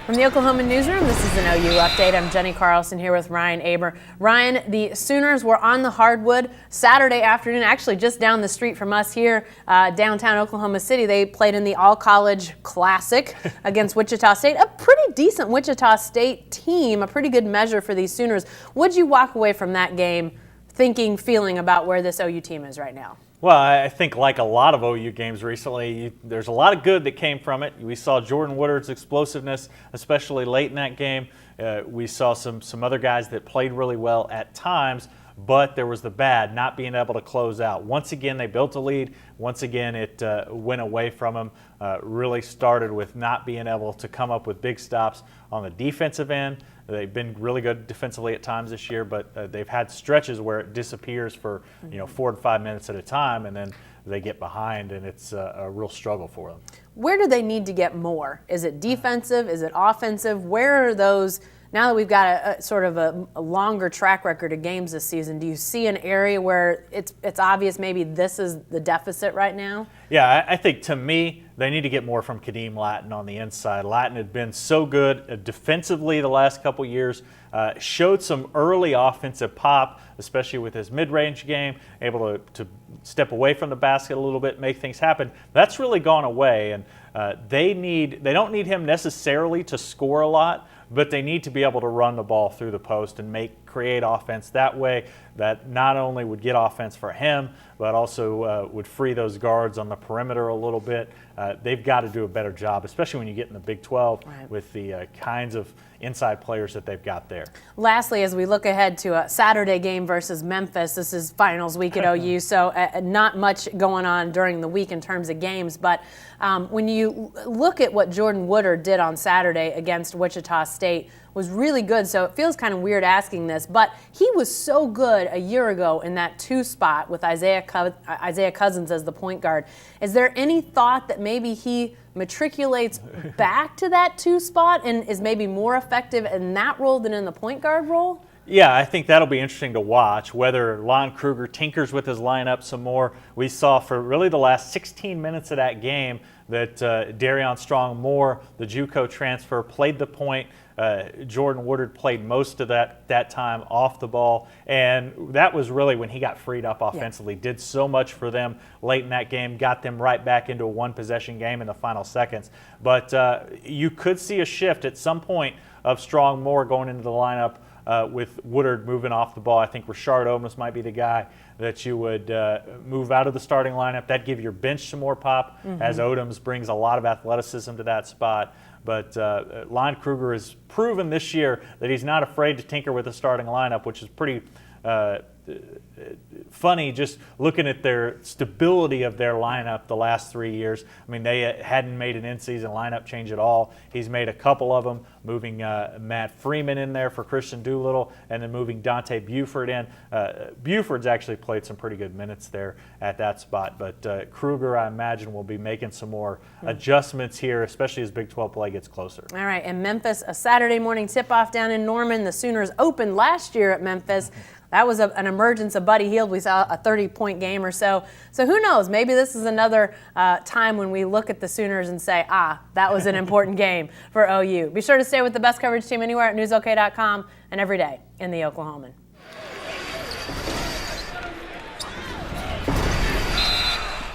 From the Oklahoman newsroom, this is an OU update. I'm Jenny Carlson here with Ryan Aber. Ryan, the Sooners were on the hardwood Saturday afternoon, actually just down the street from us here, downtown Oklahoma City. They played in the All-College Classic against Wichita State, a pretty decent Wichita State team, a pretty good measure for these Sooners. What'd you walk away from that game feeling about where this OU team is right now? Well, I think like a lot of OU games recently, there's a lot of good that came from it. We saw Jordan Woodard's explosiveness, especially late in that game. We saw some other guys that played really well at times, but there was the bad, not being able to close out. Once again, they built a lead. Once again, it went away from them. Really started with not being able to come up with big stops on the defensive end. They've been really good defensively at times this year, but they've had stretches where it disappears for 4 to 5 minutes at a time, and then they get behind, and it's a real struggle for them. Where do they need to get more? Is it defensive? Is it offensive? Where are those? Now that we've got a sort of a longer track record of games this season, do you see an area where it's obvious maybe this is the deficit right now? Yeah, I think to me, they need to get more from Kadeem Lattin on the inside. Lattin had been so good defensively the last couple years, showed some early offensive pop, especially with his mid-range game, able to step away from the basket a little bit, make things happen. That's really gone away, and they don't need him necessarily to score a lot, but they need to be able to run the ball through the post and create offense that way. That not only would get offense for him, but also would free those guards on the perimeter a little bit. They've got to do a better job, especially when you get in the Big 12 with the kinds of inside players that they've got there. Lastly, as we look ahead to a Saturday game versus Memphis, this is finals week at OU, so not much going on during the week in terms of games. But when you look at what Jordan Woodard did on Saturday against Wichita State, was really good. So it feels kind of weird asking this, but he was so good a year ago in that 2 spot with Isaiah Cousins as the point guard. Is there any thought that maybe he matriculates back to that 2 spot and is maybe more effective in that role than in the point guard role? Yeah, I think that'll be interesting to watch, whether Lon Kruger tinkers with his lineup some more. We saw for really the last 16 minutes of that game that Darion Strong-Moore, the JUCO transfer, played the point. Jordan Woodard played most of that time off the ball, and that was really when he got freed up offensively. Yeah. Did so much for them late in that game, got them right back into a one-possession game in the final seconds. But you could see a shift at some point of Strong-Moore going into the lineup with Woodard moving off the ball. I think Rashard Omas might be the guy that you would move out of the starting lineup. That'd give your bench some more pop, as Odoms brings a lot of athleticism to that spot. But Lon Kruger has proven this year that he's not afraid to tinker with the starting lineup, which is pretty funny just looking at their stability of their lineup the last 3 years. I mean, they hadn't made an in-season lineup change at all. He's made a couple of them, moving Matt Freeman in there for Christian Doolittle and then moving Dante Buford in. Buford's actually played some pretty good minutes there at that spot, but Kruger, I imagine, will be making some more adjustments here, especially as Big 12 play gets closer. All right, and Memphis, a Saturday morning tip-off down in Norman. The Sooners opened last year at Memphis. That was an emergence of Buddy Hield. We saw a 30-point game or so. So who knows? Maybe this is another time when we look at the Sooners and say, that was an important game for OU. Be sure to stay with the best coverage team anywhere at newsok.com and every day in the Oklahoman.